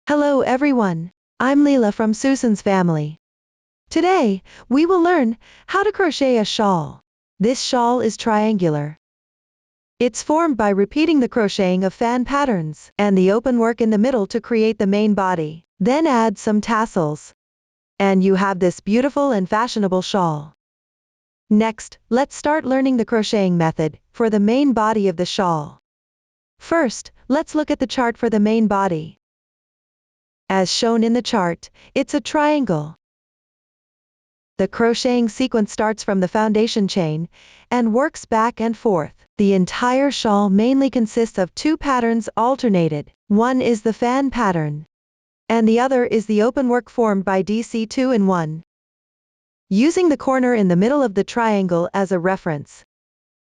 Hello everyone, I'm Leela from Susan's family. Today, we will learn how to crochet a shawl. This shawl is triangular. It's formed by repeating the crocheting of fan patterns and the open work in the middle to create the main body. Then add some tassels. And you have this beautiful and fashionable shawl. Next, let's start learning the crocheting method for the main body of the shawl. First, let's look at the chart for the main body. As shown in the chart, it's a triangle. The crocheting sequence starts from the foundation chain and works back and forth. The entire shawl mainly consists of two patterns alternated. One is the fan pattern, and the other is the open work formed by DC 2-in-1. Using the corner in the middle of the triangle as a reference,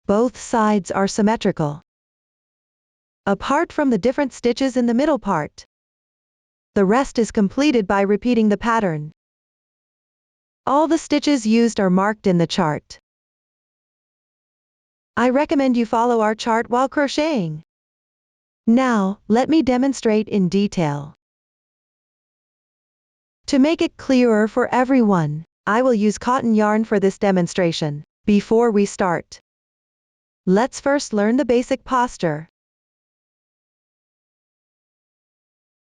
both sides are symmetrical. Apart from the different stitches in the middle part, the rest is completed by repeating the pattern. All the stitches used are marked in the chart. I recommend you follow our chart while crocheting. Now, let me demonstrate in detail. To make it clearer for everyone, I will use cotton yarn for this demonstration. Before we start, let's first learn the basic posture.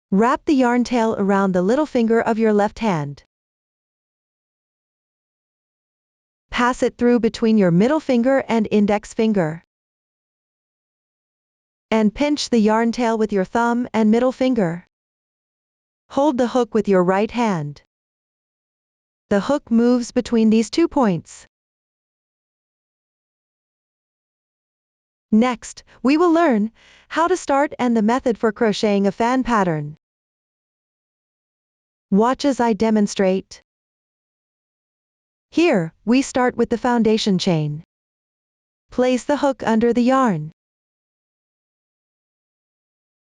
Wrap the yarn tail around the little finger of your left hand. Pass it through between your middle finger and index finger. And pinch the yarn tail with your thumb and middle finger. Hold the hook with your right hand. The hook moves between these 2 points. Next, we will learn how to start and the method for crocheting a fan pattern. Watch as I demonstrate. Here, we start with the foundation chain. Place the hook under the yarn.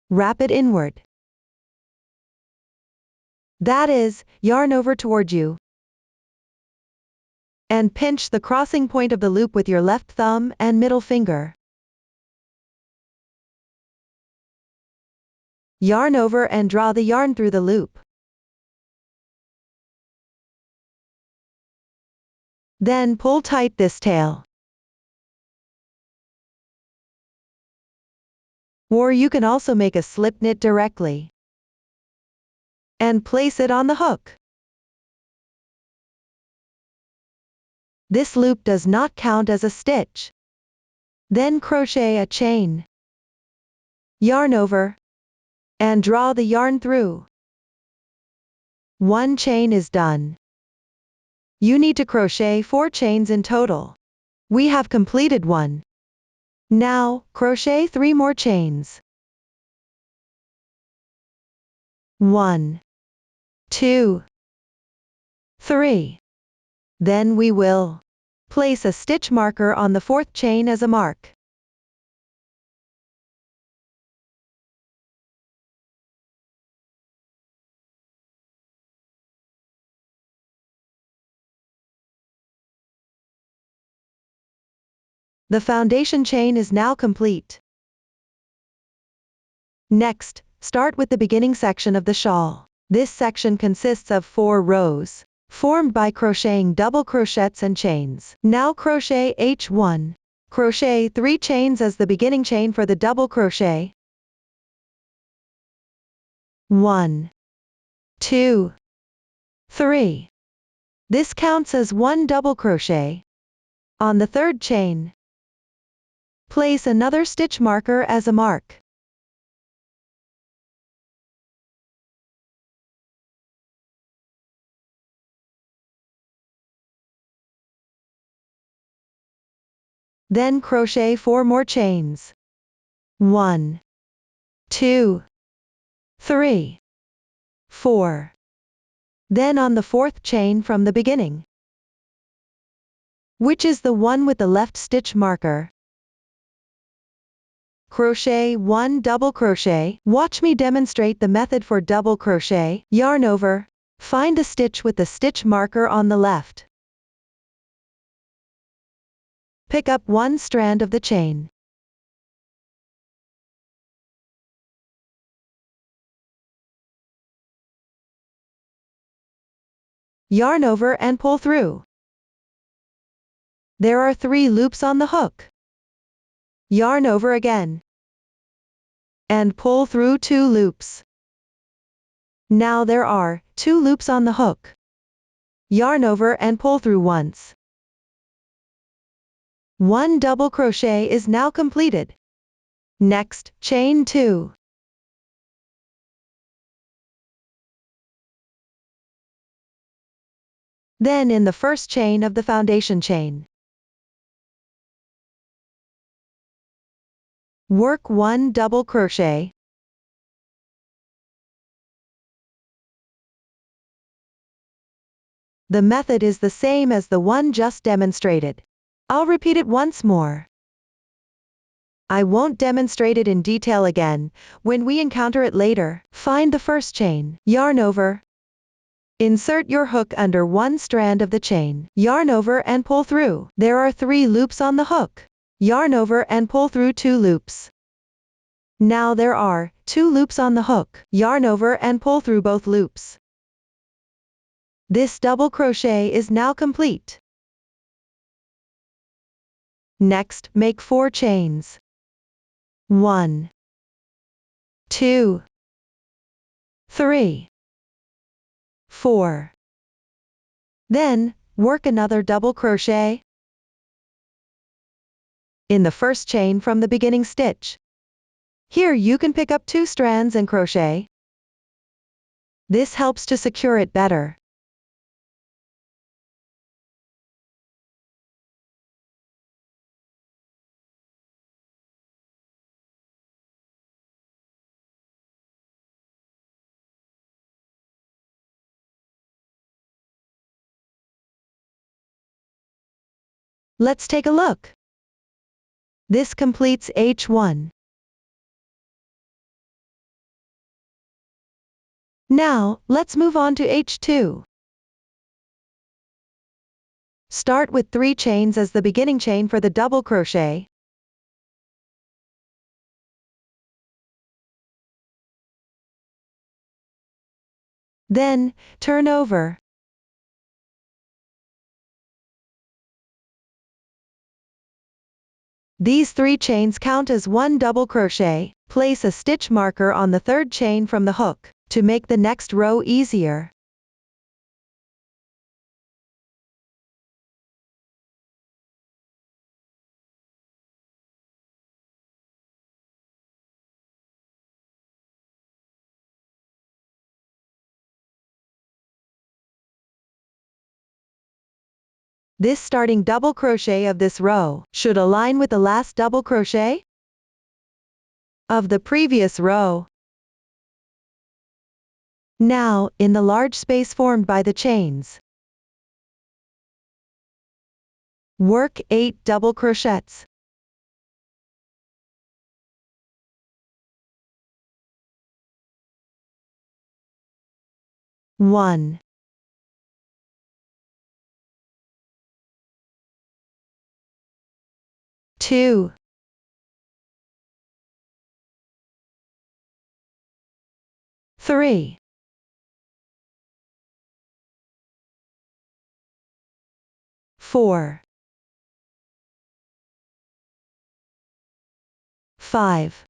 Wrap it inward. That is, yarn over toward you. And pinch the crossing point of the loop with your left thumb and middle finger. Yarn over and draw the yarn through the loop. Then pull tight this tail. Or you can also make a slip knit directly. And place it on the hook. This loop does not count as a stitch. Then crochet a chain. Yarn over. And draw the yarn through. 1 chain is done. You need to crochet 4 chains in total. We have completed 1. Now, crochet 3 more chains. 1, 2, 3. Then we will place a stitch marker on the 4th chain as a mark. The foundation chain is now complete. Next, start with the beginning section of the shawl. This section consists of 4 rows, formed by crocheting double crochets and chains. Now crochet H1. Crochet 3 chains as the beginning chain for the double crochet. 1, 2, 3. This counts as 1 double crochet. On the 3rd chain, place another stitch marker as a mark. Then crochet 4 more chains. 1, 2, 3, 4. Then on the 4th chain from the beginning, which is the one with the left stitch marker, crochet 1 double crochet. Watch me demonstrate the method for double crochet. Yarn over. Find the stitch with the stitch marker on the left. Pick up 1 strand of the chain. Yarn over and pull through. There are 3 loops on the hook. Yarn over again. And pull through 2 loops. Now there are 2 loops on the hook. Yarn over and pull through once. 1 double crochet is now completed. Next, chain 2. Then in the first chain of the foundation chain, work 1 double crochet. The method is the same as the one just demonstrated. I'll repeat it once more. I won't demonstrate it in detail again. When we encounter it later, find the first chain, yarn over. Insert your hook under one strand of the chain, yarn over and pull through. There are 3 loops on the hook. Yarn over and pull through 2 loops. Now there are 2 loops on the hook. Yarn over and pull through both loops. This double crochet is now complete. Next, make 4 chains. 1, 2, 3, 4. Then, work another double crochet in the first chain from the beginning stitch. Here you can pick up 2 strands and crochet. This helps to secure it better. Let's take a look. This completes H1. Now, let's move on to H2. Start with 3 chains as the beginning chain for the double crochet. Then, turn over. These 3 chains count as 1 double crochet. Place a stitch marker on the 3rd chain from the hook, to make the next row easier. This starting double crochet of this row should align with the last double crochet of the previous row. Now, in the large space formed by the chains, work 8 double crochets. One, 2, 3, 4, 5,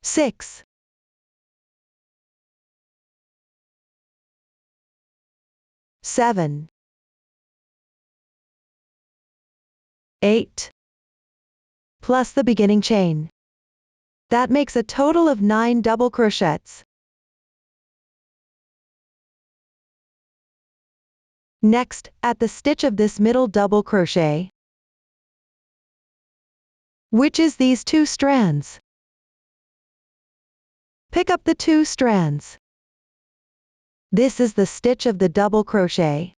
6, 7, 8, plus the beginning chain. That makes a total of 9 double crochets. Next, at the stitch of this middle double crochet, which is these 2 strands, pick up the 2 strands. This is the stitch of the double crochet.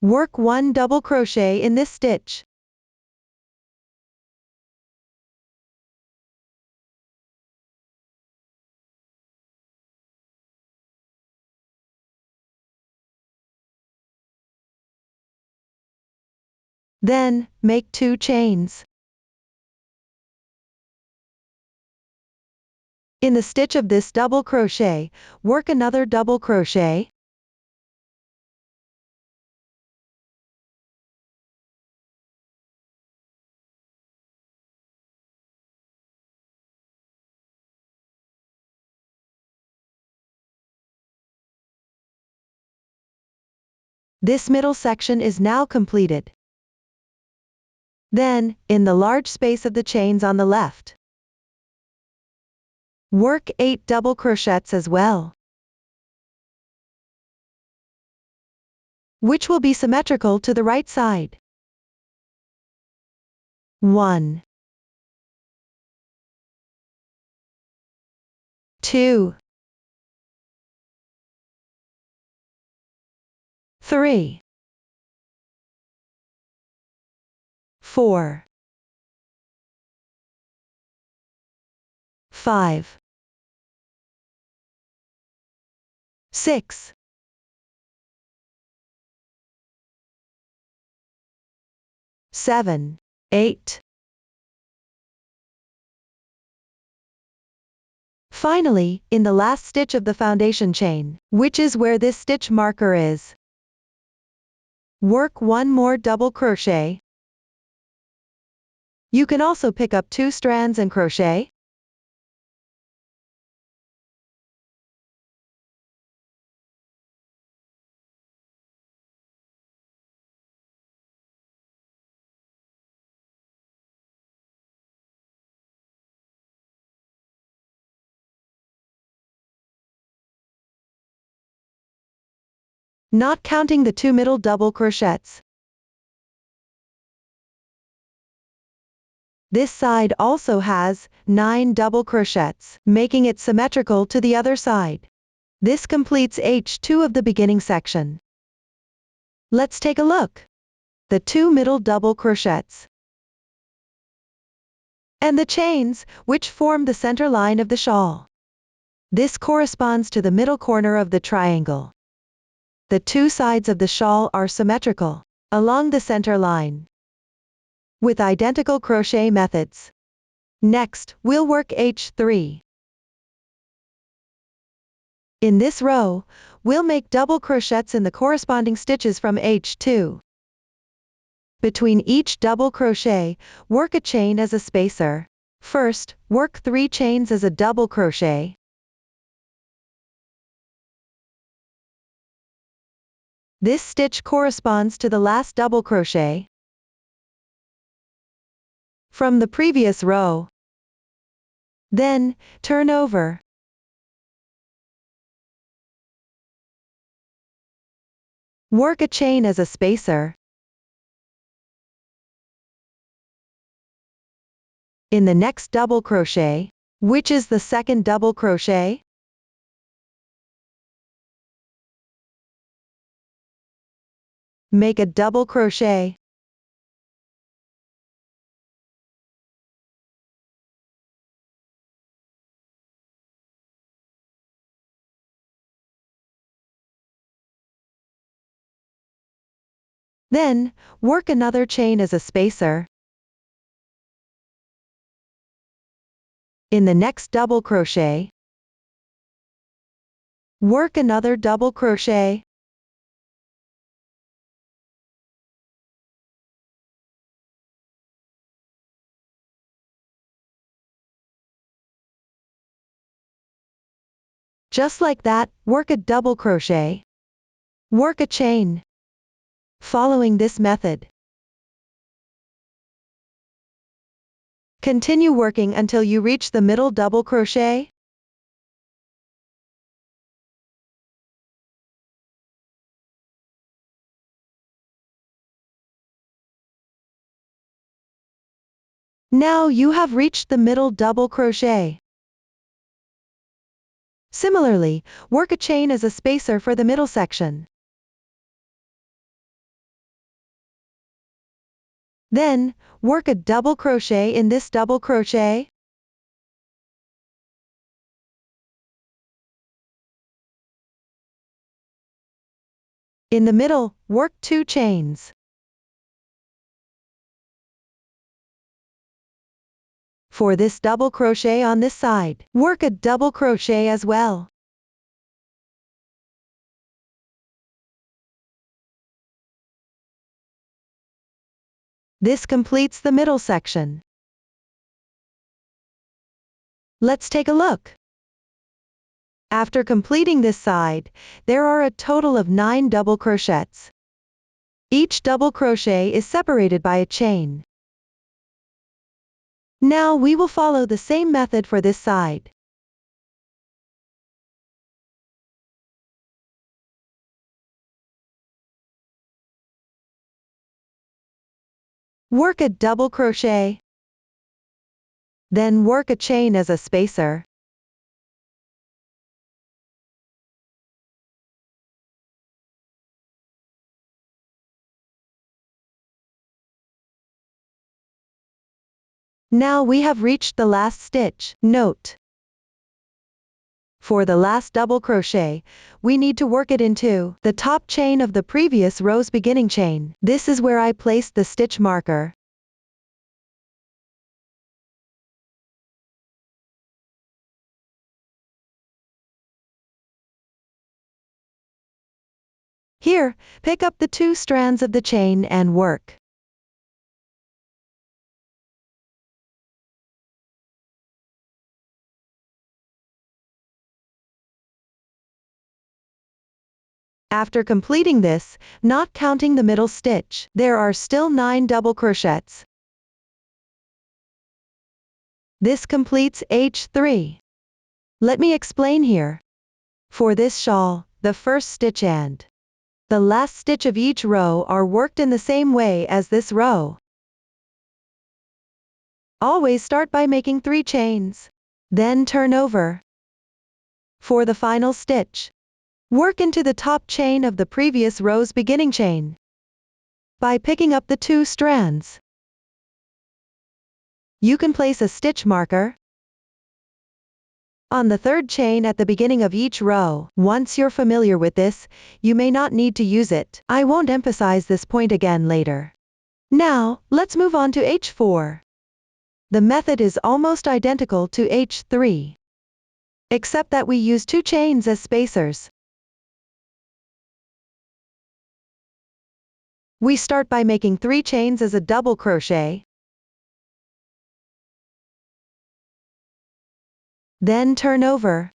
Work 1 double crochet in this stitch. Then, make 2 chains. In the stitch of this double crochet, work another double crochet. This middle section is now completed. Then, in the large space of the chains on the left, work 8 double crochets as well, which will be symmetrical to the right side. 1, 2, 3, 4, 5, 6, 7, 8. Finally, in the last stitch of the foundation chain, which is where this stitch marker is, work 1 more double crochet. You can also pick up 2 strands and crochet. Not counting the 2 middle double crochets. This side also has 9 double crochets, making it symmetrical to the other side. This completes H2 of the beginning section. Let's take a look. The 2 middle double crochets and the chains, which form the center line of the shawl. This corresponds to the middle corner of the triangle. The 2 sides of the shawl are symmetrical along the center line with identical crochet methods. Next, we'll work H3. In this row, we'll make double crochets in the corresponding stitches from H2. Between each double crochet, work a chain as a spacer. First, work 3 chains as a double crochet. This stitch corresponds to the last double crochet from the previous row. Then, turn over. Work a chain as a spacer. In the next double crochet, which is the second double crochet, make a double crochet. Then, work another chain as a spacer. In the next double crochet, work another double crochet. Just like that, work a double crochet. Work a chain. Following this method, continue working until you reach the middle double crochet. Now you have reached the middle double crochet. Similarly, work a chain as a spacer for the middle section. Then, work a double crochet in this double crochet. In the middle, work 2 chains. For this double crochet on this side, work a double crochet as well. This completes the middle section. Let's take a look. After completing this side, there are a total of 9 double crochets. Each double crochet is separated by a chain. Now we will follow the same method for this side. Work a double crochet. Then work a chain as a spacer. Now we have reached the last stitch. Note: for the last double crochet, we need to work it into the top chain of the previous row's beginning chain. This is where I placed the stitch marker. Here, pick up the 2 strands of the chain and work. After completing this, not counting the middle stitch, there are still 9 double crochets. This completes H3. Let me explain here. For this shawl, the first stitch and the last stitch of each row are worked in the same way as this row. Always start by making 3 chains. Then turn over. For the final stitch, work into the top chain of the previous row's beginning chain by picking up the 2 strands. You can place a stitch marker on the 3rd chain at the beginning of each row. Once you're familiar with this, you may not need to use it. I won't emphasize this point again later. Now, let's move on to H4. The method is almost identical to H3, except that we use 2 chains as spacers. We start by making 3 chains as a double crochet. Then turn over.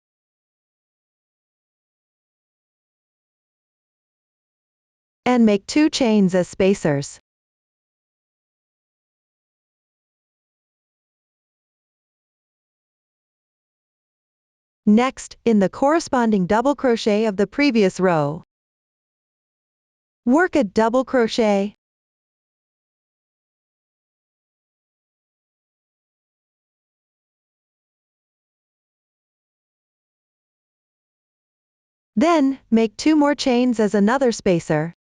And make 2 chains as spacers. Next, in the corresponding double crochet of the previous row, work a double crochet. Then, make 2 more chains as another spacer.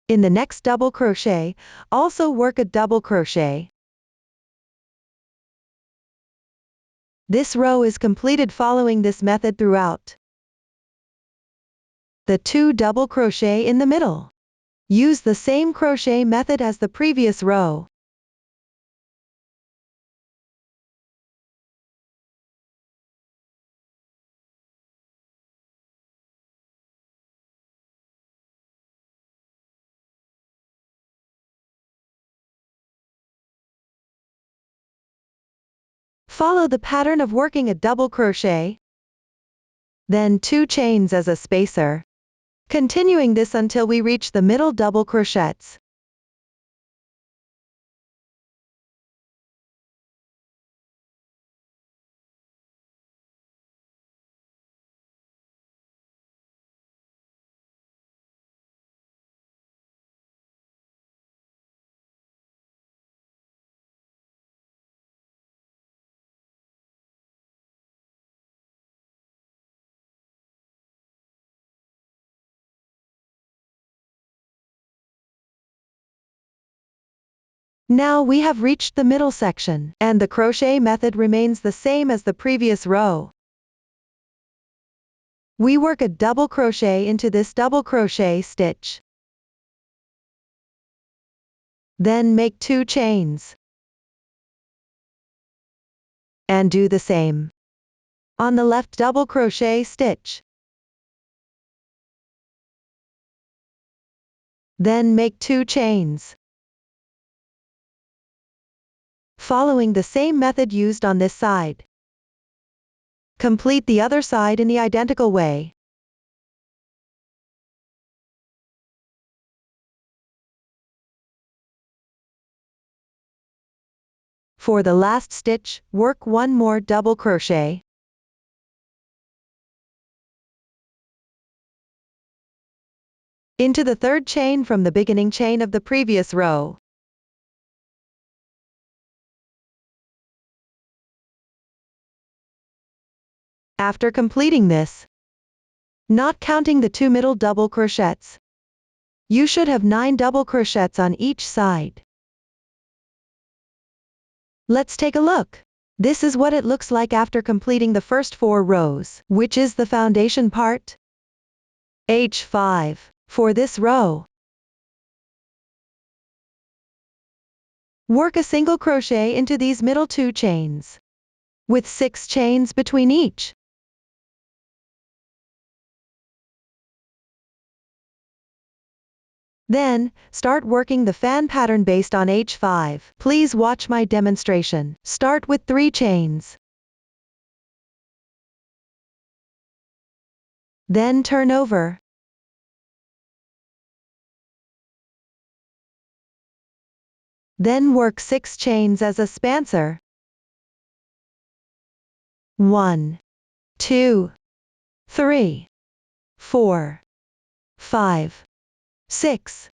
In the next double crochet, also work a double crochet. This row is completed following this method throughout. The 2 double crochet in the middle. Use the same crochet method as the previous row. Follow the pattern of working a double crochet, then 2 chains as a spacer, continuing this until we reach the middle double crochets. Now we have reached the middle section, and the crochet method remains the same as the previous row. We work a double crochet into this double crochet stitch. Then make 2 chains. And do the same on the left double crochet stitch. Then make 2 chains. Following the same method used on this side. Complete the other side in the identical way. For the last stitch, work 1 more double crochet. Into the 3rd chain from the beginning chain of the previous row. After completing this, not counting the 2 middle double crochets, you should have 9 double crochets on each side. Let's take a look. This is what it looks like after completing the first 4 rows, which is the foundation part. H5. For this row, work a single crochet into these middle 2 chains, with 6 chains between each. Then, start working the fan pattern based on H5. Please watch my demonstration. Start with 3 chains. Then turn over. Then work 6 chains as a spancer. 1, 2, 3, 4, 5, 6.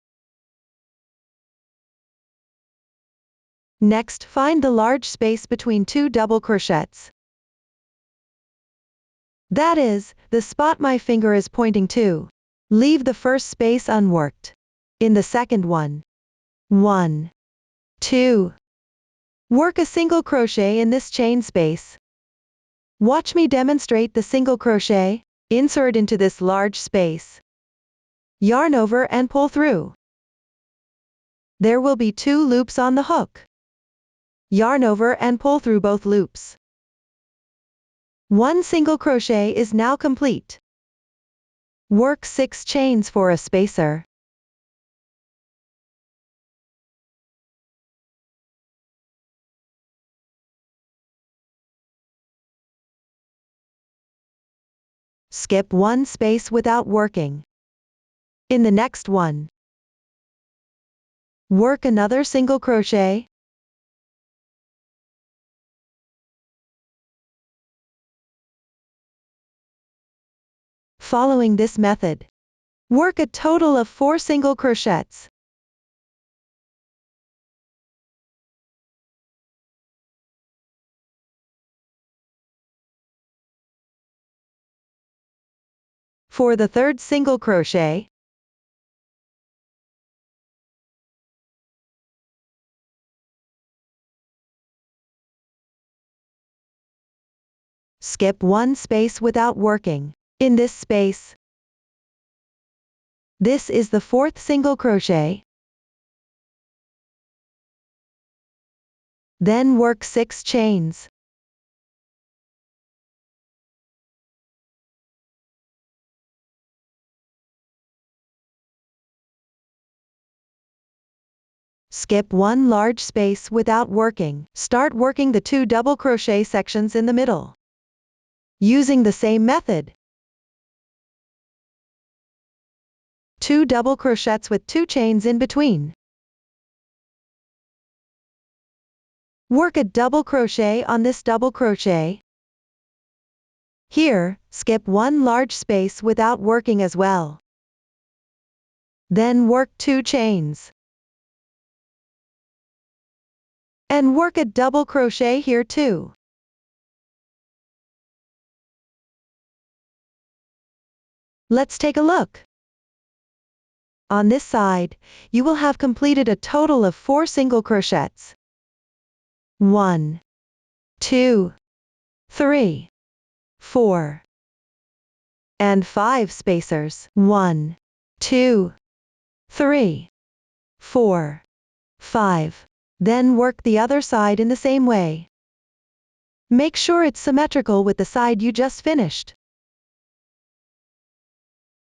Next, find the large space between 2 double crochets. That is, the spot my finger is pointing to. Leave the first space unworked. In the second one, 1, 2. Work a single crochet in this chain space. Watch me demonstrate the single crochet. Insert into this large space. Yarn over and pull through. There will be 2 loops on the hook. Yarn over and pull through both loops. 1 single crochet is now complete. Work 6 chains for a spacer. Skip 1 space without working. In the next one, work another single crochet. Following this method, work a total of 4 single crochets. For the 3rd single crochet, skip 1 space without working. In this space, this is the 4th single crochet. Then work 6 chains. Skip 1 large space without working. Start working the 2 double crochet sections in the middle. Using the same method. 2 double crochets with 2 chains in between. Work a double crochet on this double crochet. Here, skip 1 large space without working as well. Then work 2 chains. And work a double crochet here too. Let's take a look. On this side, you will have completed a total of 4 single crochets. 1, 2, 3, 4, and 5 spacers. 1, 2, 3, 4, 5. Then work the other side in the same way. Make sure it's symmetrical with the side you just finished.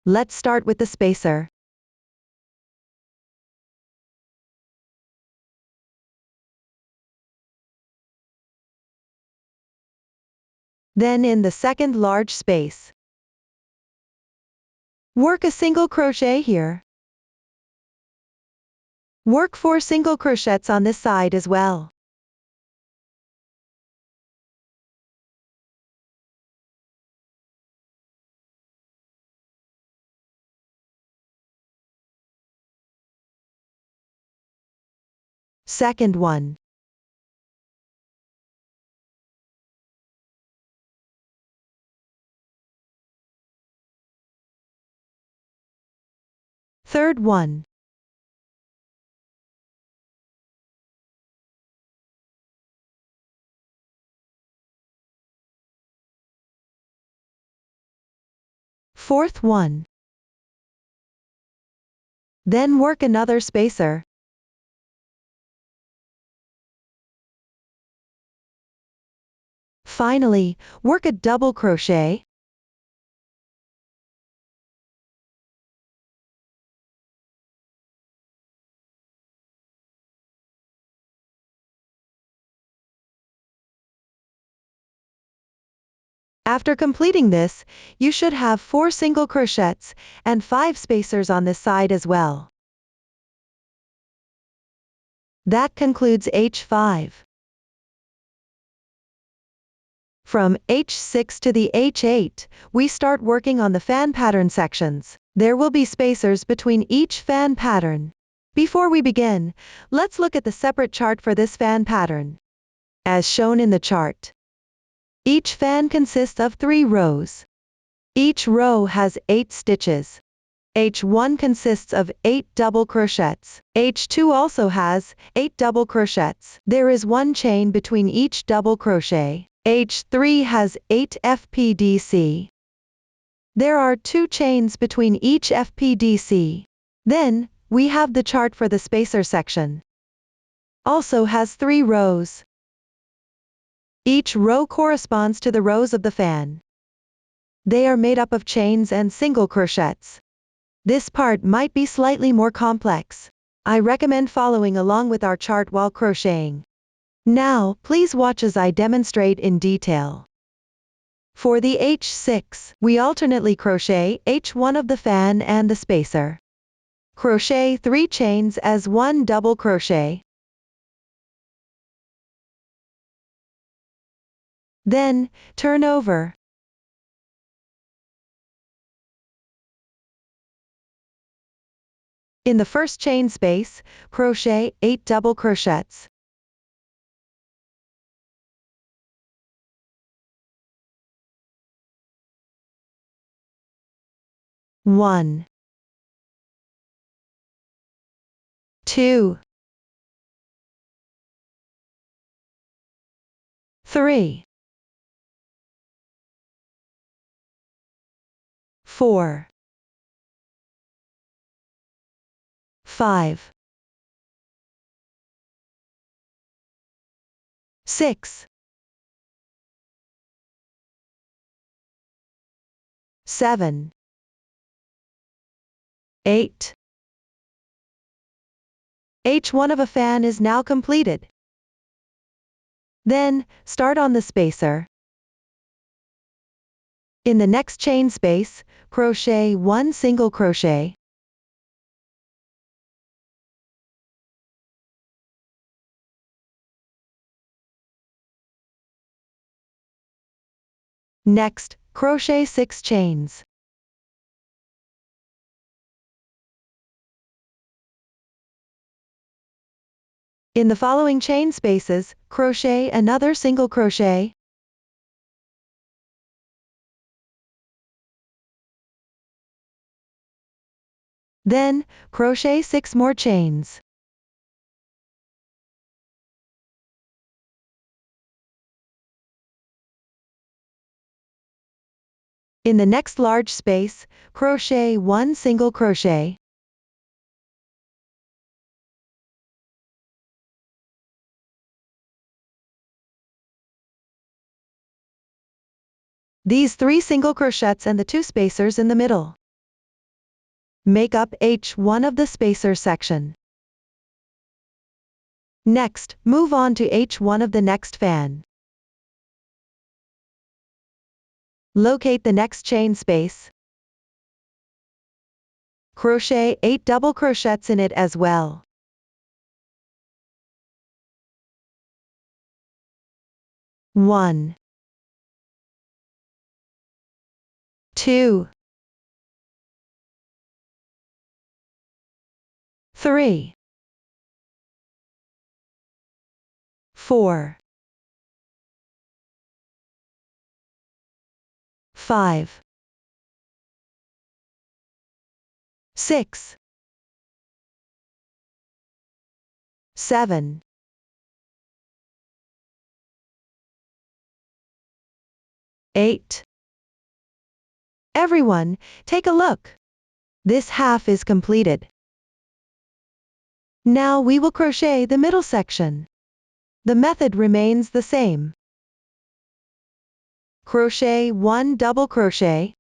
Let's start with the spacer. Then in the second large space, work a single crochet here. Work 4 single crochets on this side as well. Second one. Third one. Fourth one. Then work another spacer. Finally, work a double crochet. After completing this, you should have 4 single crochets and 5 spacers on this side as well. That concludes H5. From H6 to the H8, we start working on the fan pattern sections. There will be spacers between each fan pattern. Before we begin, let's look at the separate chart for this fan pattern. As shown in the chart, each fan consists of 3 rows. Each row has 8 stitches. H1 consists of 8 double crochets. H2 also has 8 double crochets. There is 1 chain between each double crochet. H3 has 8 FPDC. There are 2 chains between each FPDC. Then, we have the chart for the spacer section. Also has 3 rows. Each row corresponds to the rows of the fan. They are made up of chains and single crochets. This part might be slightly more complex. I recommend following along with our chart while crocheting. Now, please watch as I demonstrate in detail. For the H6, we alternately crochet H1 of the fan and the spacer. Crochet 3 chains as 1 double crochet. Then, turn over. In the first chain space, crochet 8 double crochets. One, 2, 3, 4, 5, 6, 7, 8. H1 of a fan is now completed. Then, start on the spacer. In the next chain space, crochet 1 single crochet. Next, crochet 6 chains. In the following chain spaces, crochet another single crochet. Then, crochet 6 more chains. In the next large space, crochet 1 single crochet. these 3 single crochets and the 2 spacers in the middle. Make up H1 of the spacer section. Next, move on to H1 of the next fan. Locate the next chain space. Crochet 8 double crochets in it as well. 1, 2, 3, 4, 5, 6, 7, 8. Everyone, take a look. This half is completed. Now we will crochet the middle section. The method remains the same. Crochet 1 double crochet,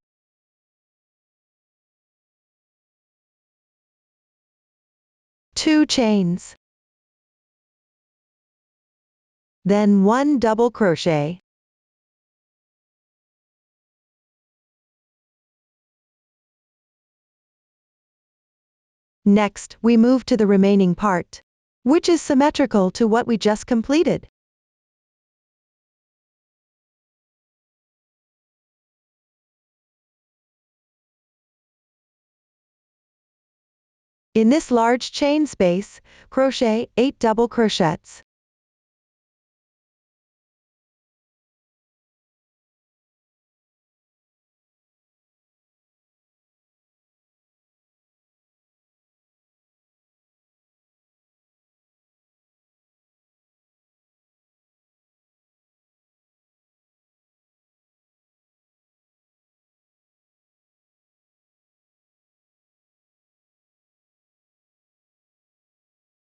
two chains, then 1 double crochet, next we move to the remaining part, which is symmetrical to what we just completed. In this large chain space, crochet 8 double crochets.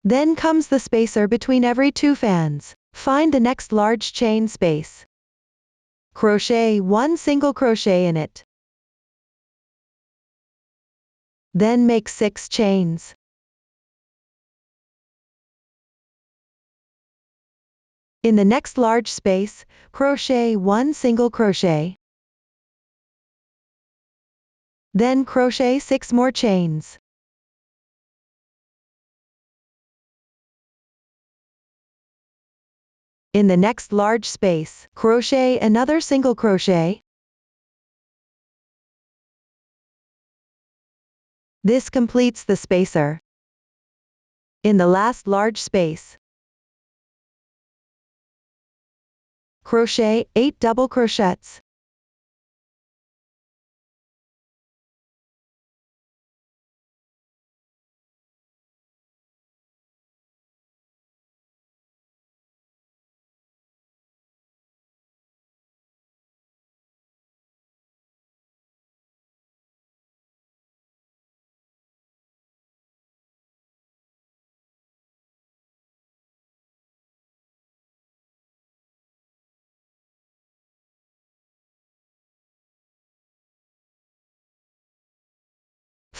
Then comes the spacer between every 2 fans. Find the next large chain space. Crochet 1 single crochet in it. Then make 6 chains. In the next large space, crochet 1 single crochet. Then crochet 6 more chains. In the next large space, crochet another single crochet. This completes the spacer. In the last large space, crochet 8 double crochets.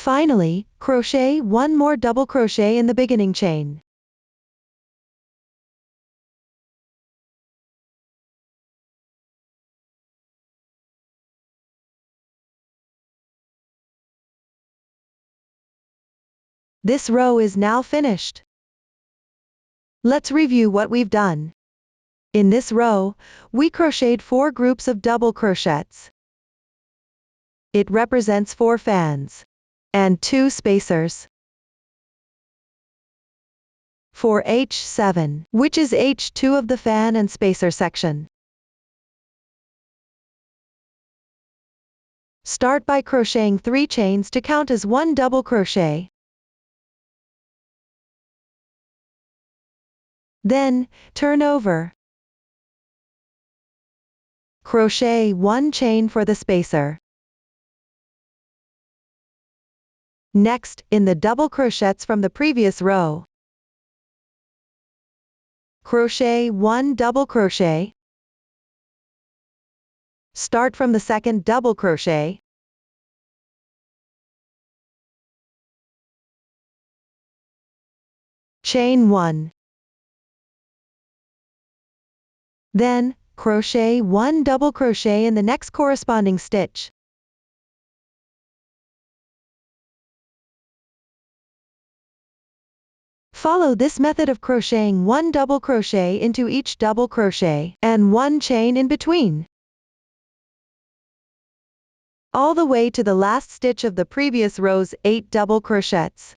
Finally, crochet 1 more double crochet in the beginning chain. This row is now finished. Let's review what we've done. In this row, we crocheted 4 groups of double crochets. It represents 4 fans and 2 spacers. For H7, which is H2 of the fan and spacer section. Start by crocheting 3 chains to count as 1 double crochet. Then, turn over. Crochet 1 chain for the spacer. Next, in the double crochets from the previous row, crochet 1 double crochet, Start from the second double crochet. Chain 1. Then, crochet 1 double crochet in the next corresponding stitch. Follow this method of crocheting 1 double crochet into each double crochet, and 1 chain in between, all the way to the last stitch of the previous row's 8 double crochets.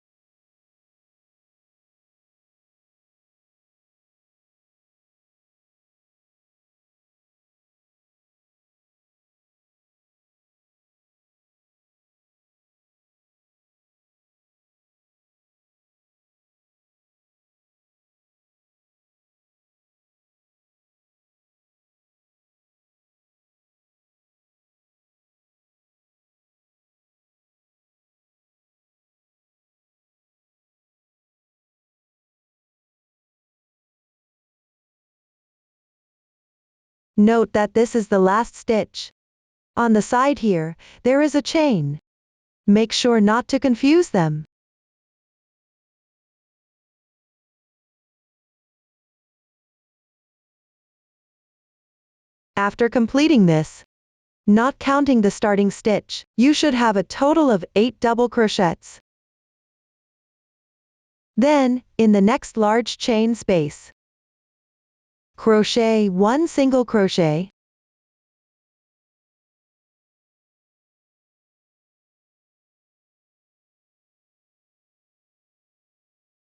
Note that this is the last stitch. On the side here, there is a chain. Make sure not to confuse them. After completing this, not counting the starting stitch, you should have a total of 8 double crochets. Then, in the next large chain space, crochet 1 single crochet,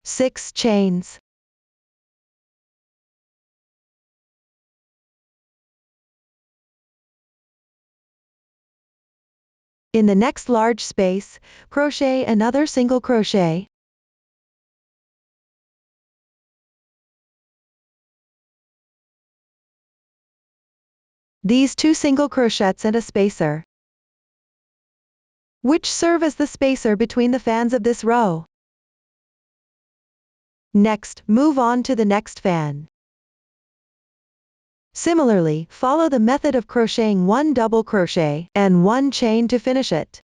six chains, in the next large space, crochet another single crochet, these 2 single crochets and a spacer, which serve as the spacer between the fans of this row. Next, move on to the next fan. Similarly, follow the method of crocheting 1 double crochet and 1 chain to finish it.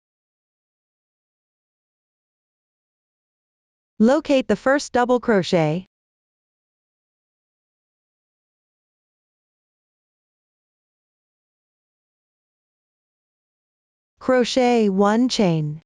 Locate the first double crochet, crochet 1 chain,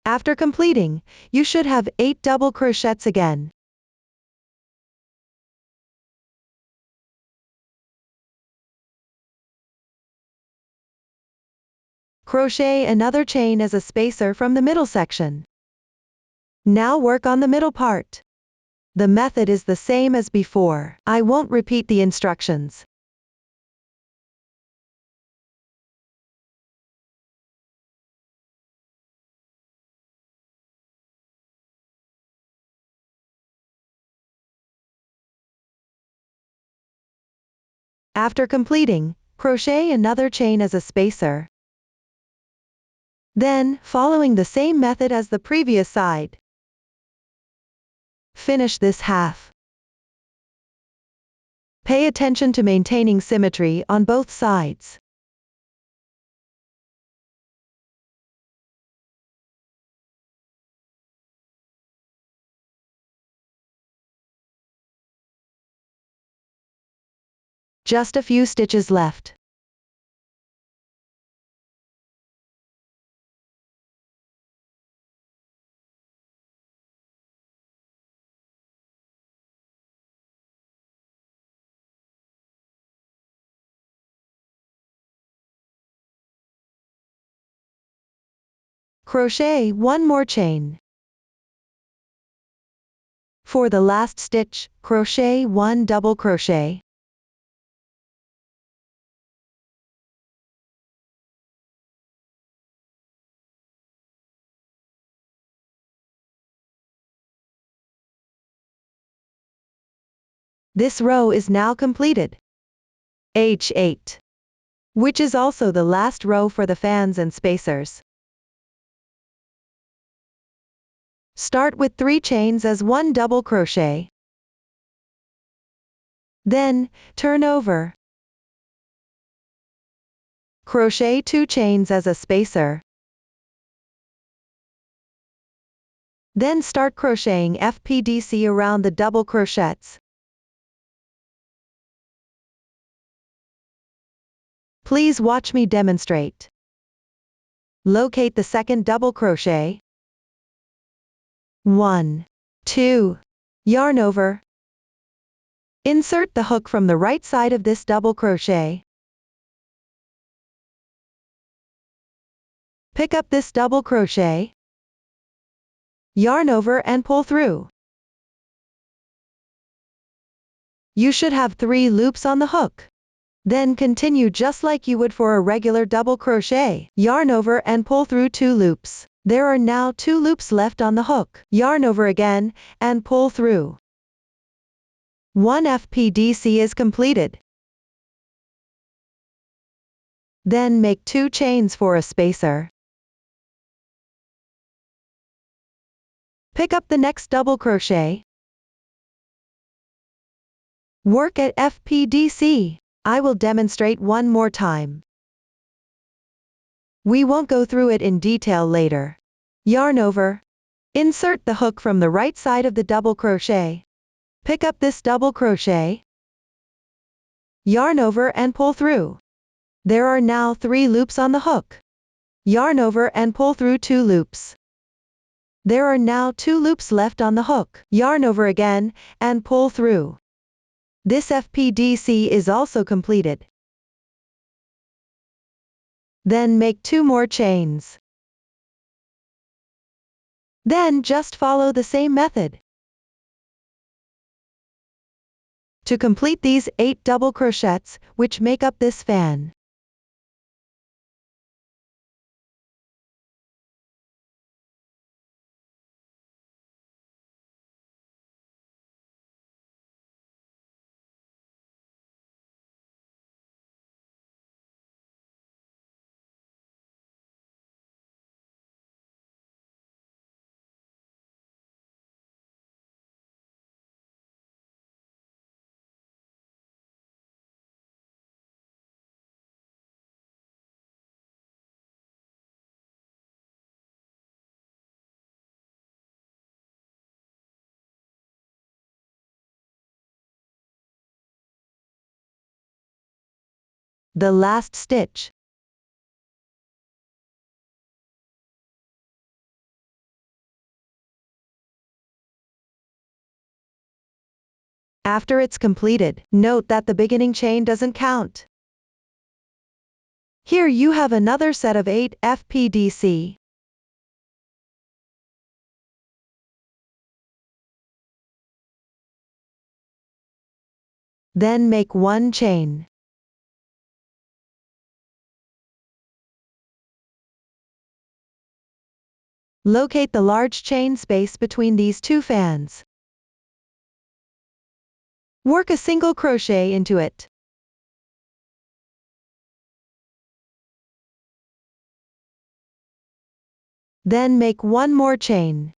after completing, you should have 8 double crochets again. Crochet another chain as a spacer from the middle section. Now work on the middle part. The method is the same as before. I won't repeat the instructions. After completing, crochet another chain as a spacer. Then, following the same method as the previous side, finish this half. Pay attention to maintaining symmetry on both sides. Just a few stitches left. Crochet 1 more chain. For the last stitch, crochet 1 double crochet. This row is now completed. H8. Which is also the last row for the fans and spacers. Start with 3 chains as 1 double crochet. Then, turn over. Crochet 2 chains as a spacer. Then start crocheting FPDC around the double crochets. Please watch me demonstrate. Locate the second double crochet. 1, 2. Yarn over. Insert the hook from the right side of this double crochet. Pick up this double crochet. Yarn over and pull through. You should have 3 loops on the hook. Then continue just like you would for a regular double crochet. Yarn over and pull through 2 loops. There are now 2 loops left on the hook. Yarn over again, and pull through. 1 FPDC is completed. Then make 2 chains for a spacer. Pick up the next double crochet. Work at FPDC. I will demonstrate one more time. We won't go through it in detail later. Yarn over. Insert the hook from the right side of the double crochet. Pick up this double crochet. Yarn over and pull through. There are now 3 loops on the hook. Yarn over and pull through 2 loops. There are now 2 loops left on the hook. Yarn over again, and pull through. This FPDC is also completed. Then make 2 more chains. Then just follow the same method. To complete these 8 double crochets, which make up this fan. The last stitch. After it's completed, note that the beginning chain doesn't count. Here you have another set of 8 FPDC. Then make 1 chain. Locate the large chain space between these 2 fans. Work a single crochet into it. Then make 1 more chain.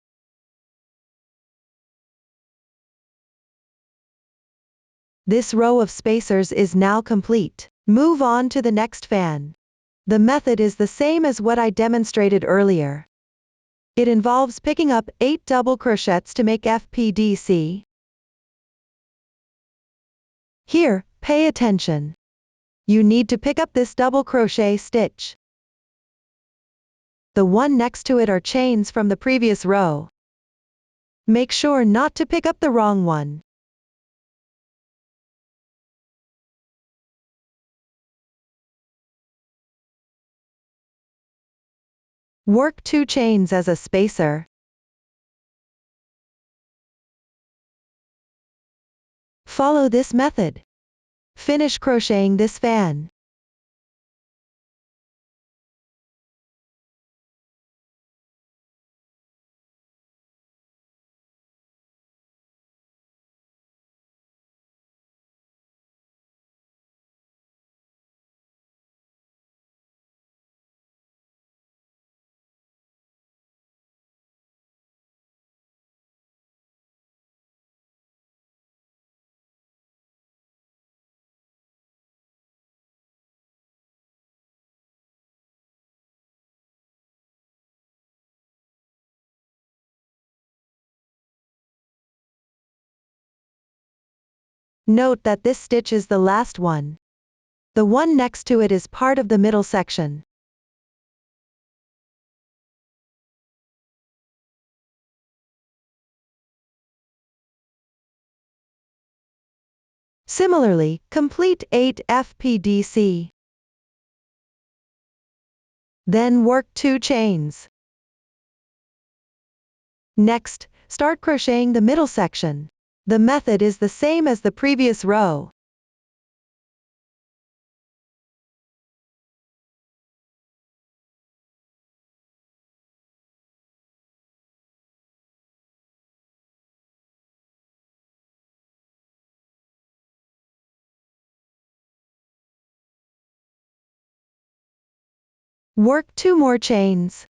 This row of spacers is now complete. Move on to the next fan. The method is the same as what I demonstrated earlier. It involves picking up 8 double crochets to make FPDC. Here, pay attention. You need to pick up this double crochet stitch. The one next to it are chains from the previous row. Make sure not to pick up the wrong one. Work 2 chains as a spacer. Follow this method. Finish crocheting this fan. Note that this stitch is the last one. The one next to it is part of the middle section. Similarly, complete 8 FPDC. Then work 2 chains. Next, start crocheting the middle section. The method is the same as the previous row. Work 2 more chains.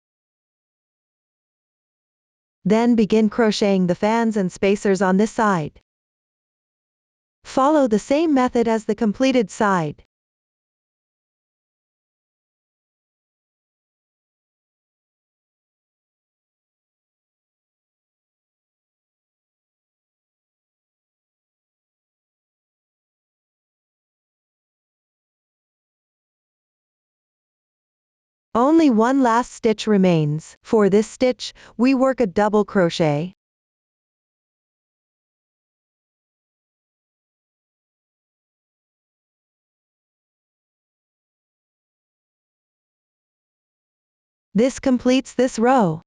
Then begin crocheting the fans and spacers on this side. Follow the same method as the completed side. Only one last stitch remains. For this stitch, we work a double crochet. This completes this row.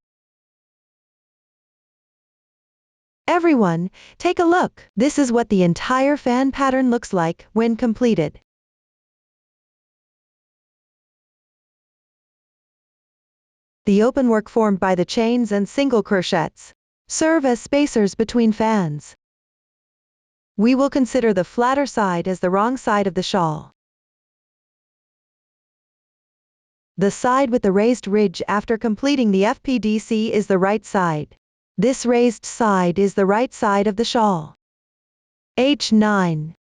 Everyone, take a look. This is what the entire fan pattern looks like when completed. The open work formed by the chains and single crochets serve as spacers between fans. We will consider the flatter side as the wrong side of the shawl. The side with the raised ridge after completing the FPDC is the right side. This raised side is the right side of the shawl. H9.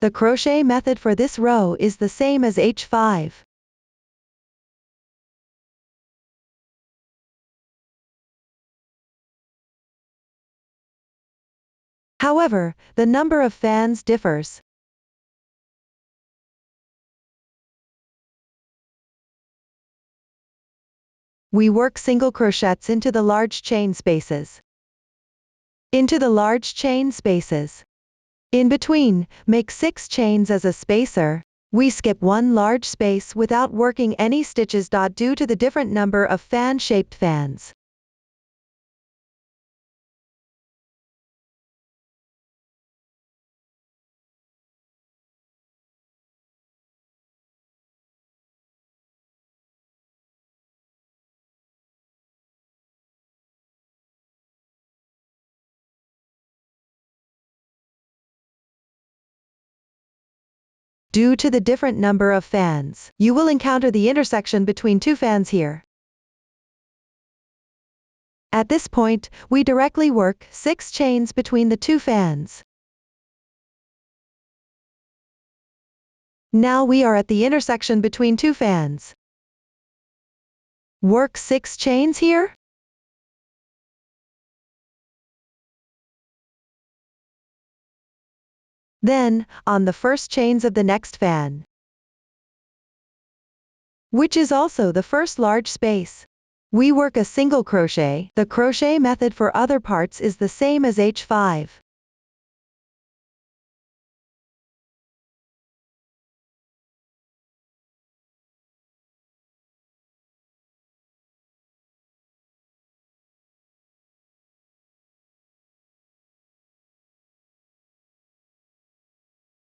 The crochet method for this row is the same as H5. However, the number of fans differs. We work single crochets into the large chain spaces. Into the large chain spaces. In between, make 6 chains as a spacer. We skip one large space without working any stitches. Due to the different number of fan-shaped fans. Due to the different number of fans, you will encounter the intersection between 2 fans here. At this point, we directly work 6 chains between the 2 fans. Now we are at the intersection between 2 fans. Work 6 chains here. Then, on the first chains of the next fan, which is also the first large space, we work a single crochet. The crochet method for other parts is the same as H5.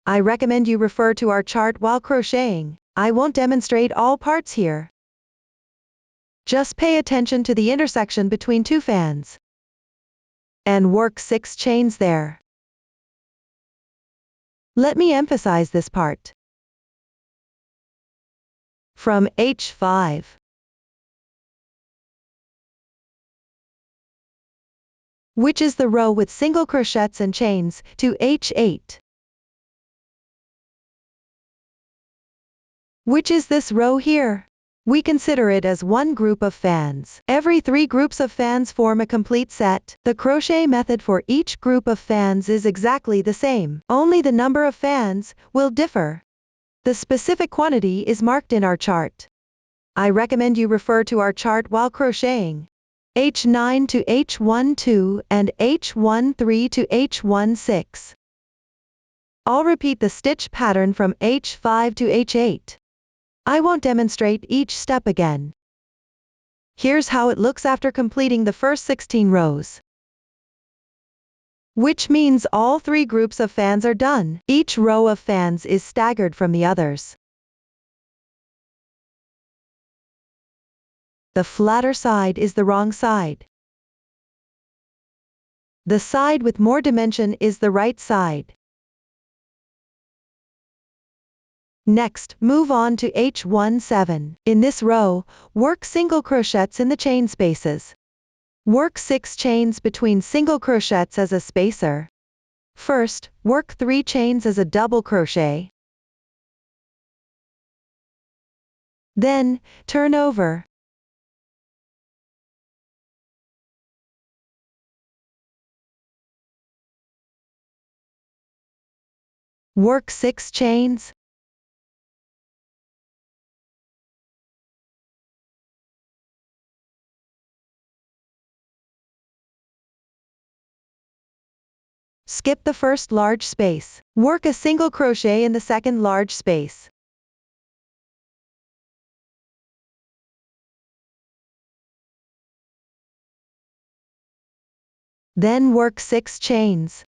I recommend you refer to our chart while crocheting. I won't demonstrate all parts here. Just pay attention to the intersection between two fans. And work 6 chains there. Let me emphasize this part. From H5. Which is the row with single crochets and chains, to H8. Which is this row here? We consider it as one group of fans. Every 3 groups of fans form a complete set. The crochet method for each group of fans is exactly the same. Only the number of fans will differ. The specific quantity is marked in our chart. I recommend you refer to our chart while crocheting. H9 to H12 and H13 to H16. I'll repeat the stitch pattern from H5 to H8. I won't demonstrate each step again. Here's how it looks after completing the first 16 rows. Which means all 3 groups of fans are done. Each row of fans is staggered from the others. The flatter side is the wrong side. The side with more dimension is the right side. Next, move on to H17. In this row, work single crochets in the chain spaces. Work 6 chains between single crochets as a spacer. First, work 3 chains as a double crochet. Then, turn over. Work 6 chains. Skip the first large space. Work a single crochet in the second large space. Then work 6 chains.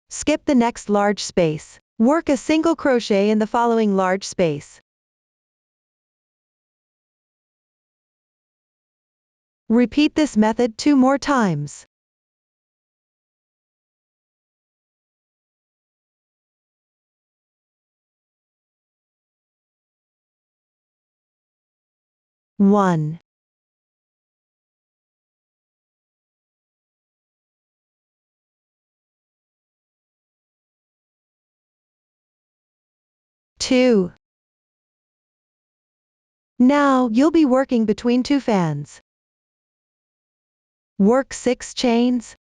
Skip the next large space. Work a single crochet in the following large space. Repeat this method 2 more times. One. 2. Now, you'll be working between 2 fans. Work 6 chains.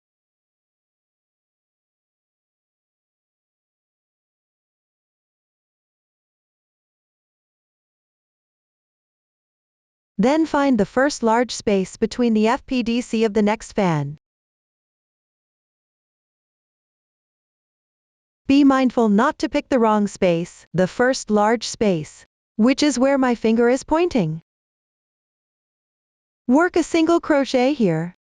Then find the first large space between the FPDC of the next fan. Be mindful not to pick the wrong space, the first large space, which is where my finger is pointing. Work a single crochet here.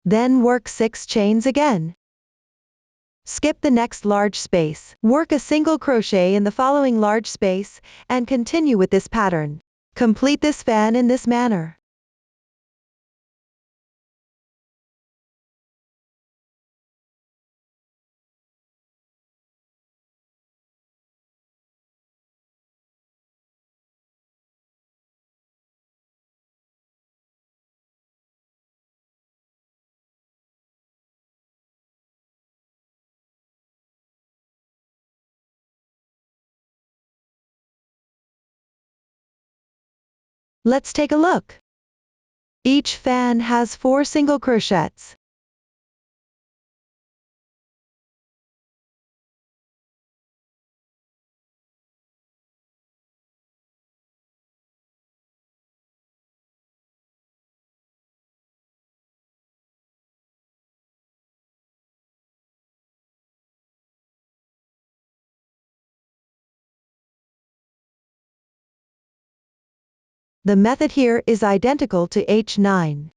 Then work 6 chains again. Skip the next large space. Work a single crochet in the following large space, and continue with this pattern. Complete this fan in this manner. Let's take a look. Each fan has 4 single crochets. The method here is identical to H9.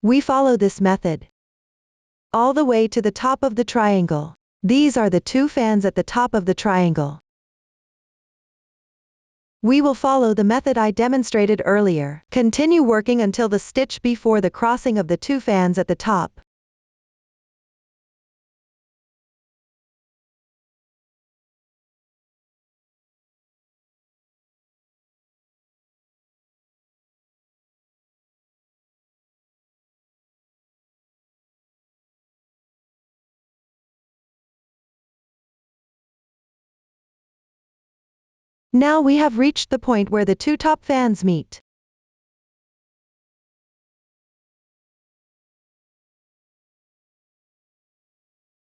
We follow this method all the way to the top of the triangle. These are the two fans at the top of the triangle. We will follow the method I demonstrated earlier. Continue working until the stitch before the crossing of the two fans at the top. Now we have reached the point where the two top fans meet.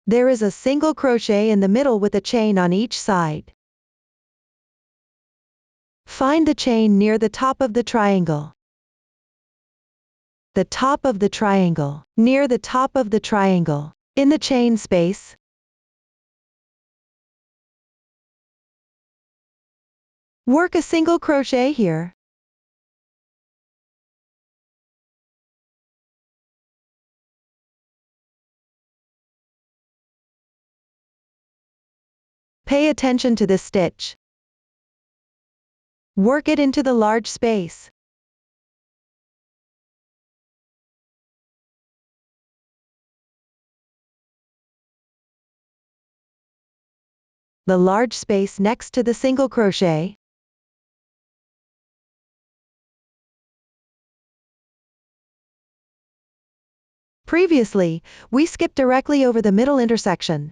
There is a single crochet in the middle with a chain on each side. Find the chain near the top of the triangle. The top of the triangle. Near the top of the triangle. In the chain space. Work a single crochet here. Pay attention to this stitch. Work it into the large space. The large space next to the single crochet. Previously, we skipped directly over the middle intersection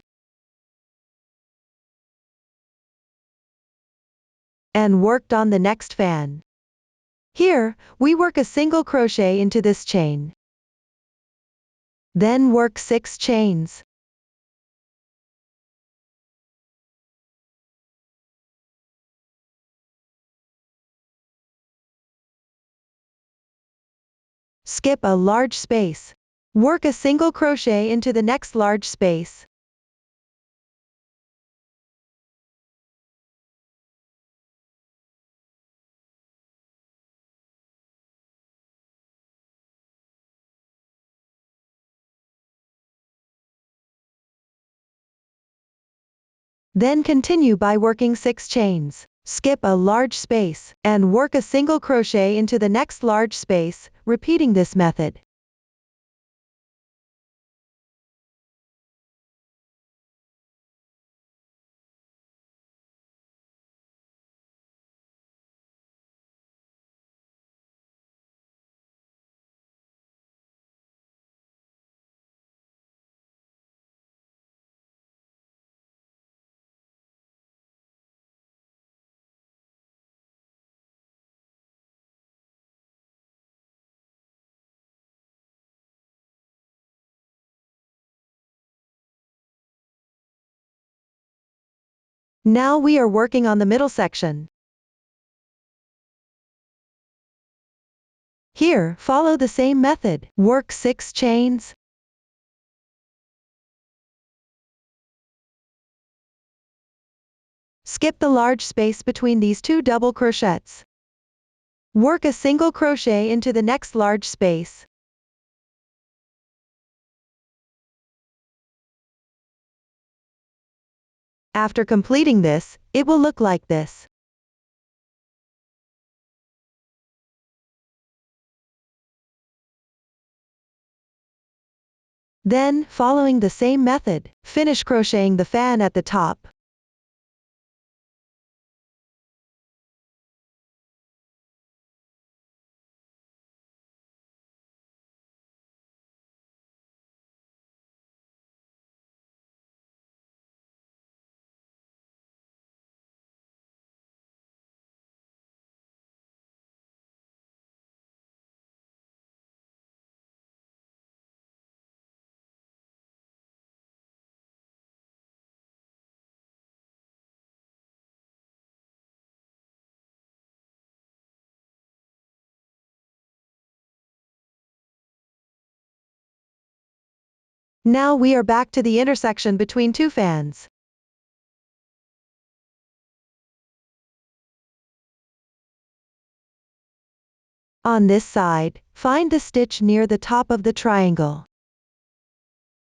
and worked on the next fan. Here, we work a single crochet into this chain. Then work 6 chains. Skip a large space. Work a single crochet into the next large space. Then continue by working 6 chains. Skip a large space, and work a single crochet into the next large space, repeating this method. Now we are working on the middle section. Here, follow the same method. Work 6 chains. Skip the large space between these two double crochets. Work a single crochet into the next large space. After completing this, it will look like this. Then, following the same method, finish crocheting the fan at the top. Now we are back to the intersection between two fans. On this side, find the stitch near the top of the triangle.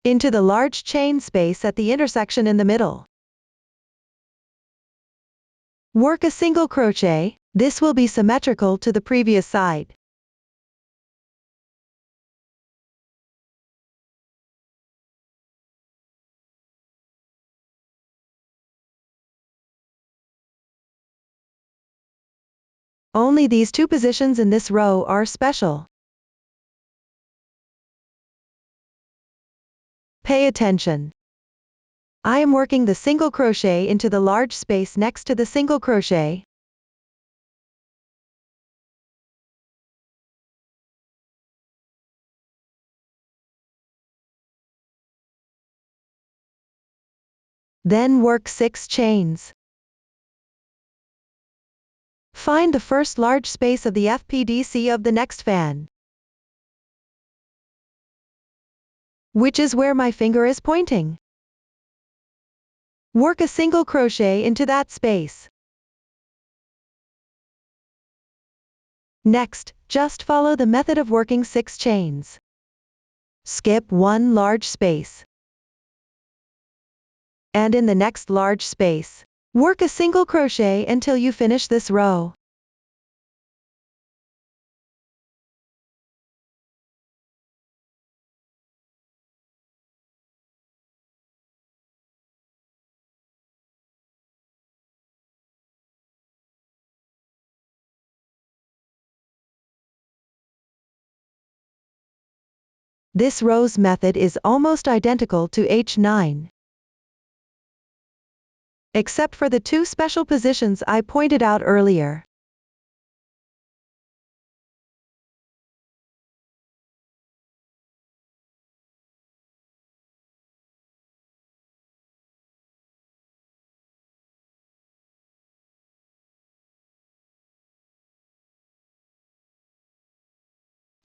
Into the large chain space at the intersection in the middle. Work a single crochet, this will be symmetrical to the previous side. Only these two positions in this row are special. Pay attention. I am working the single crochet into the large space next to the single crochet. Then work 6 chains. Find the first large space of the FPDC of the next fan, which is where my finger is pointing. Work a single crochet into that space. Next, just follow the method of working 6 chains. Skip one large space. And in the next large space, work a single crochet until you finish this row. This row's method is almost identical to H9. Except for the two special positions I pointed out earlier.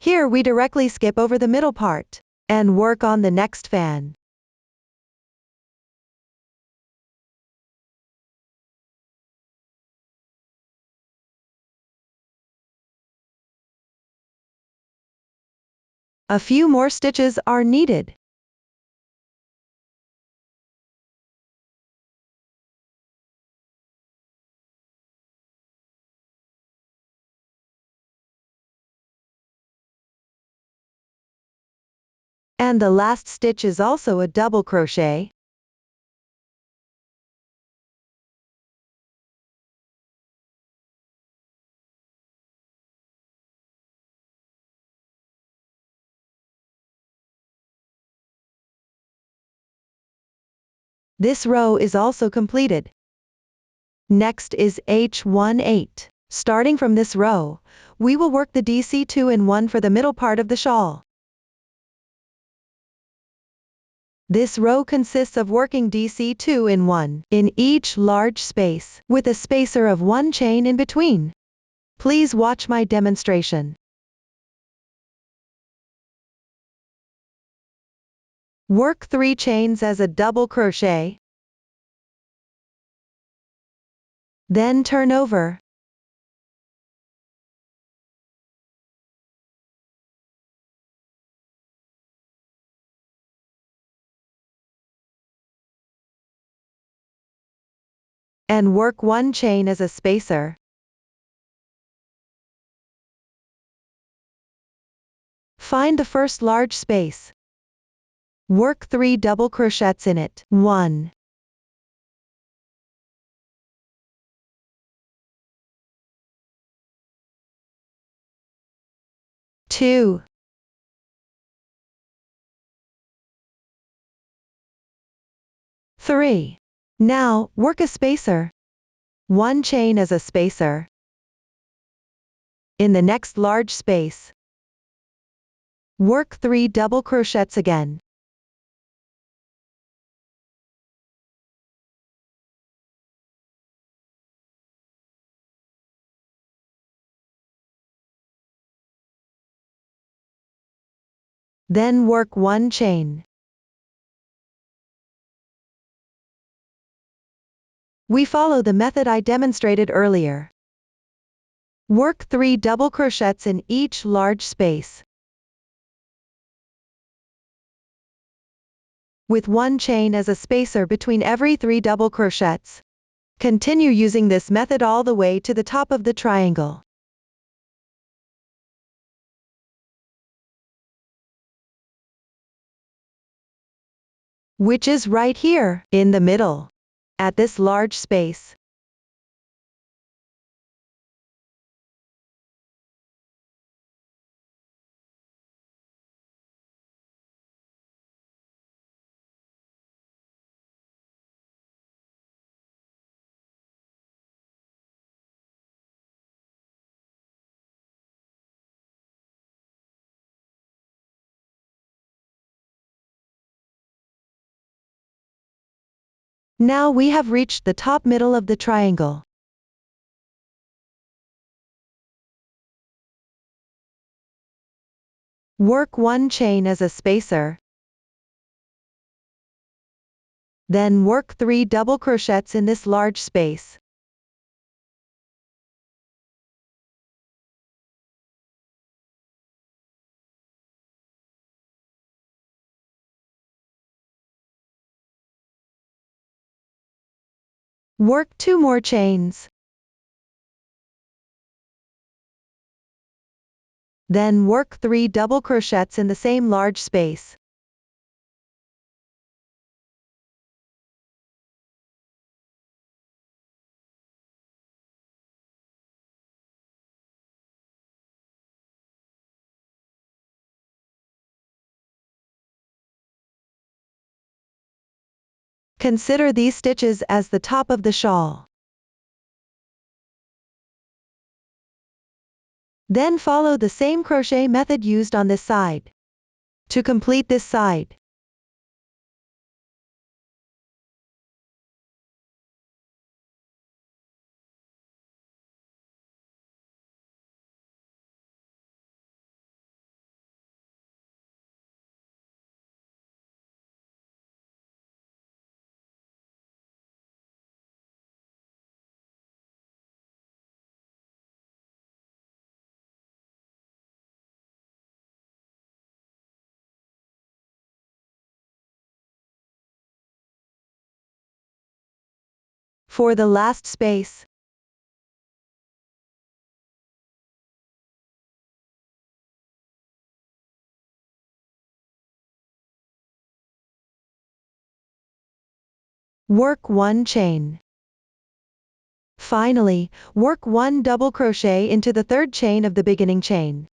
Here we directly skip over the middle part, and work on the next fan. A few more stitches are needed. And the last stitch is also a double crochet. This row is also completed. Next is H18. Starting from this row, we will work the DC 2-in-1 for the middle part of the shawl. This row consists of working DC 2-in-1 in each large space, with a spacer of 1 chain in between. Please watch my demonstration. Work 3 chains as a double crochet. Then turn over. And work 1 chain as a spacer. Find the first large space. Work 3 double crochets in it. 1, 2, 3. Now, work a spacer. 1 chain as a spacer. In the next large space, work 3 double crochets again. Then work 1 chain. We follow the method I demonstrated earlier. Work 3 double crochets in each large space, with 1 chain as a spacer between every 3 double crochets. Continue using this method all the way to the top of the triangle, which is right here, in the middle, at this large space. Now we have reached the top middle of the triangle. Work 1 chain as a spacer, then work 3 double crochets in this large space. Work 2 more chains, then work 3 double crochets in the same large space. Consider these stitches as the top of the shawl. Then follow the same crochet method used on this side. To complete this side, for the last space, work 1 chain. Finally, work 1 double crochet into the 3rd chain of the beginning chain.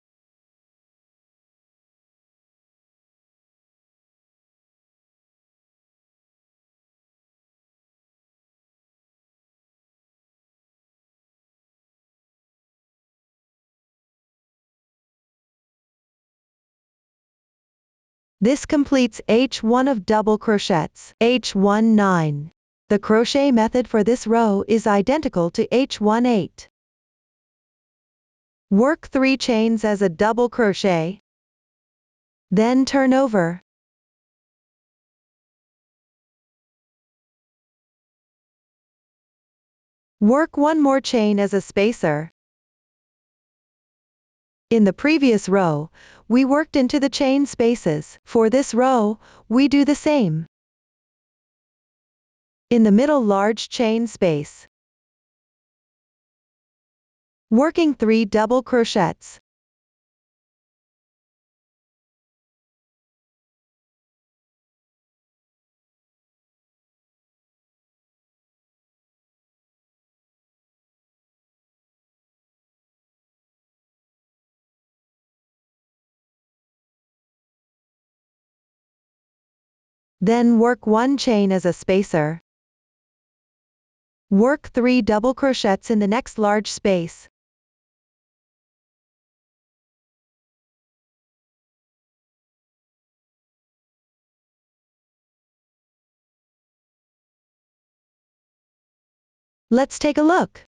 This completes H1 of double crochets, H19. The crochet method for this row is identical to H18. Work 3 chains as a double crochet, then turn over. Work 1 more chain as a spacer. In the previous row, we worked into the chain spaces. For this row, we do the same. In the middle large chain space, working 3 double crochets. Then work 1 chain as a spacer. Work 3 double crochets in the next large space. Let's take a look.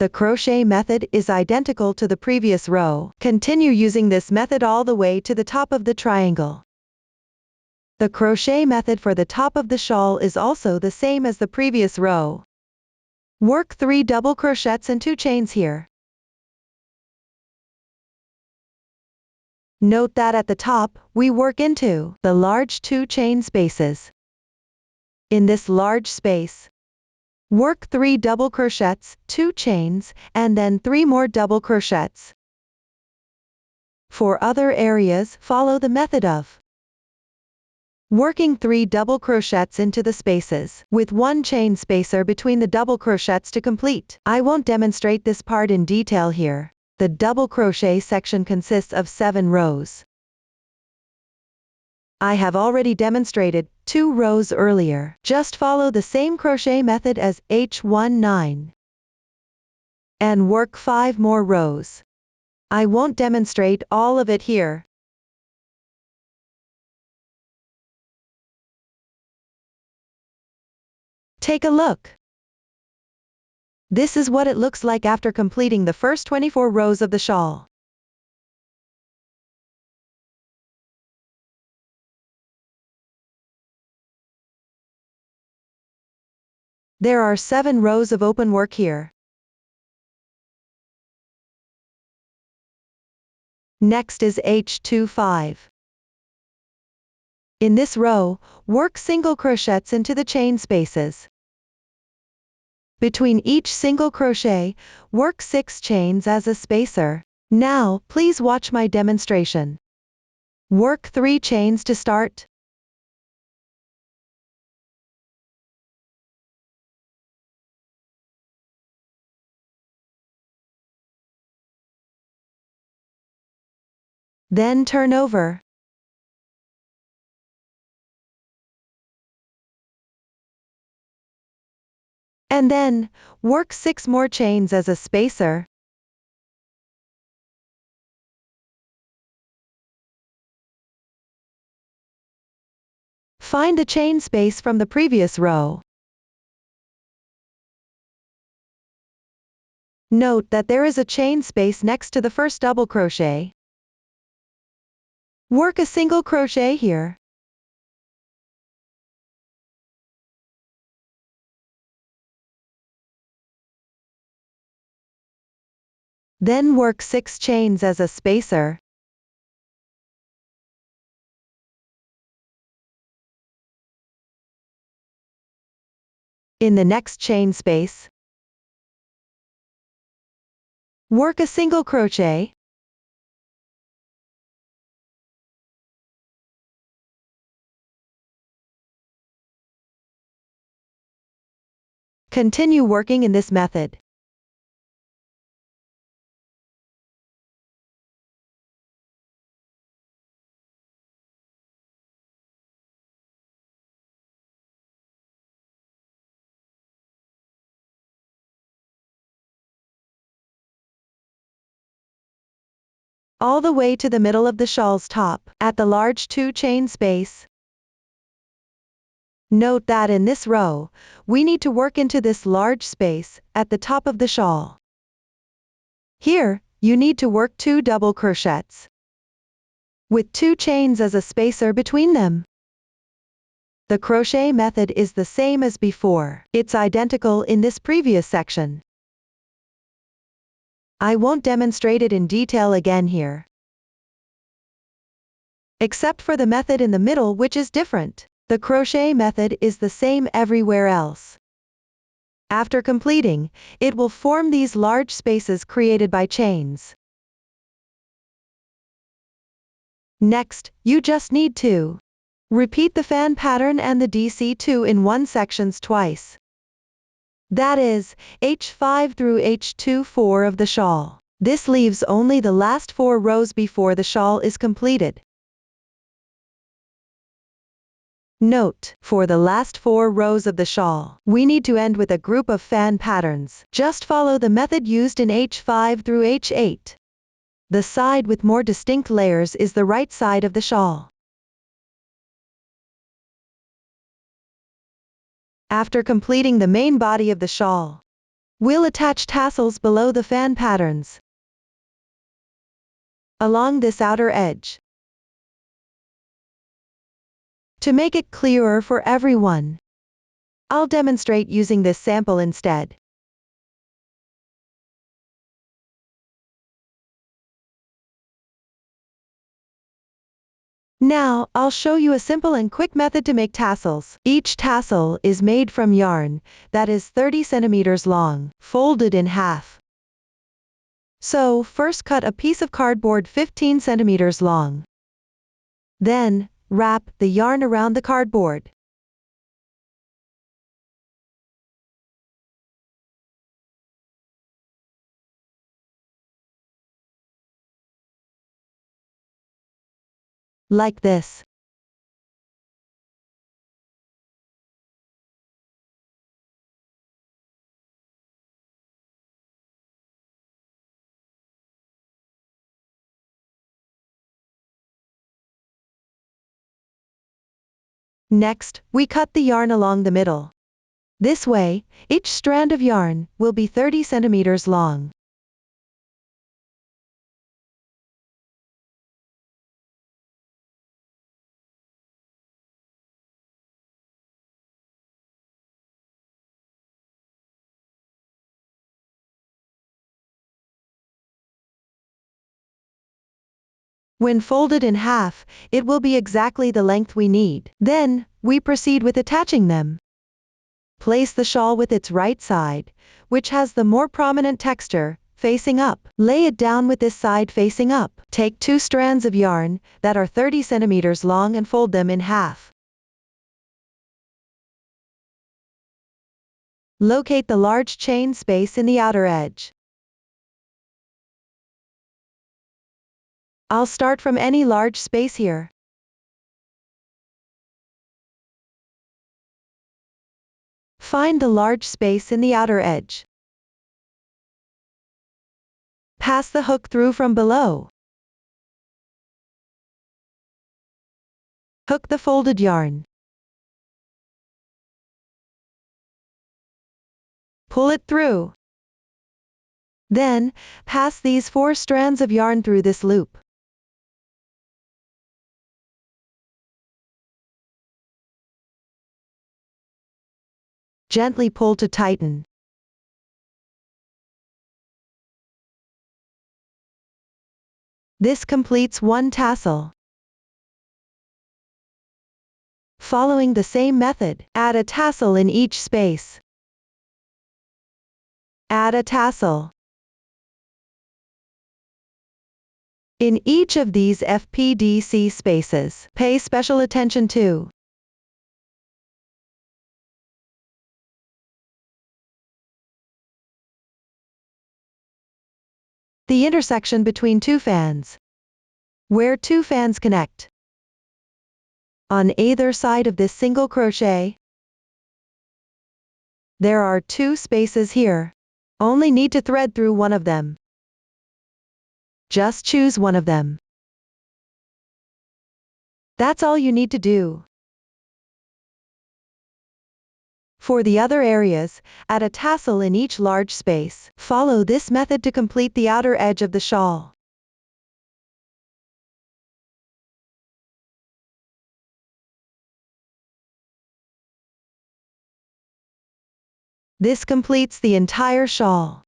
The crochet method is identical to the previous row. Continue using this method all the way to the top of the triangle. The crochet method for the top of the shawl is also the same as the previous row. Work 3 double crochets and 2 chains here. Note that at the top, we work into the large 2 chain spaces. In this large space, work 3 double crochets, 2 chains, and then 3 more double crochets. For other areas, follow the method of working 3 double crochets into the spaces, with 1 chain spacer between the double crochets to complete. I won't demonstrate this part in detail here. The double crochet section consists of 7 rows. I have already demonstrated 2 rows earlier. Just follow the same crochet method as H19 and work 5 more rows. I won't demonstrate all of it here. Take a look. This is what it looks like after completing the first 24 rows of the shawl. There are 7 rows of open work here. Next is H25. In this row, work single crochets into the chain spaces. Between each single crochet, work 6 chains as a spacer. Now, please watch my demonstration. Work 3 chains to start. Then turn over. And then, work 6 more chains as a spacer. Find the chain space from the previous row. Note that there is a chain space next to the first double crochet. Work a single crochet here. Then work 6 chains as a spacer. In the next chain space, work a single crochet. Continue working in this method. All the way to the middle of the shawl's top, at the large 2 chain space. Note that in this row, we need to work into this large space, at the top of the shawl. Here, you need to work 2 double crochets, with 2 chains as a spacer between them. The crochet method is the same as before. It's identical in this previous section. I won't demonstrate it in detail again here, except for the method in the middle, which is different. The crochet method is the same everywhere else. After completing, it will form these large spaces created by chains. Next, you just need to repeat the fan pattern and the DC2 in 1 sections twice. That is, H5 through H24 of the shawl. This leaves only the last 4 rows before the shawl is completed. Note, for the last 4 rows of the shawl, we need to end with a group of fan patterns. Just follow the method used in H5 through H8. The side with more distinct layers is the right side of the shawl. After completing the main body of the shawl, we'll attach tassels below the fan patterns, along this outer edge. To make it clearer for everyone, I'll demonstrate using this sample instead. Now, I'll show you a simple and quick method to make tassels. Each tassel is made from yarn that is 30 centimeters long, folded in half. So, first cut a piece of cardboard 15 centimeters long. Then, wrap the yarn around the cardboard. Like this. Next, we cut the yarn along the middle. This way, each strand of yarn will be 30 centimeters long. When folded in half, it will be exactly the length we need. Then, we proceed with attaching them. Place the shawl with its right side, which has the more prominent texture, facing up. Lay it down with this side facing up. Take 2 strands of yarn that are 30 centimeters long and fold them in half. Locate the large chain space in the outer edge. I'll start from any large space here. Find the large space in the outer edge. Pass the hook through from below. Hook the folded yarn. Pull it through. Then, pass these 4 strands of yarn through this loop. Gently pull to tighten. This completes one tassel. Following the same method, add a tassel in each space. Add a tassel in each of these FPDC spaces. Pay special attention to the intersection between 2 fans, where 2 fans connect. On either side of this single crochet, there are 2 spaces here. Only need to thread through one of them. Just choose one of them. That's all you need to do. For the other areas, add a tassel in each large space. Follow this method to complete the outer edge of the shawl. This completes the entire shawl.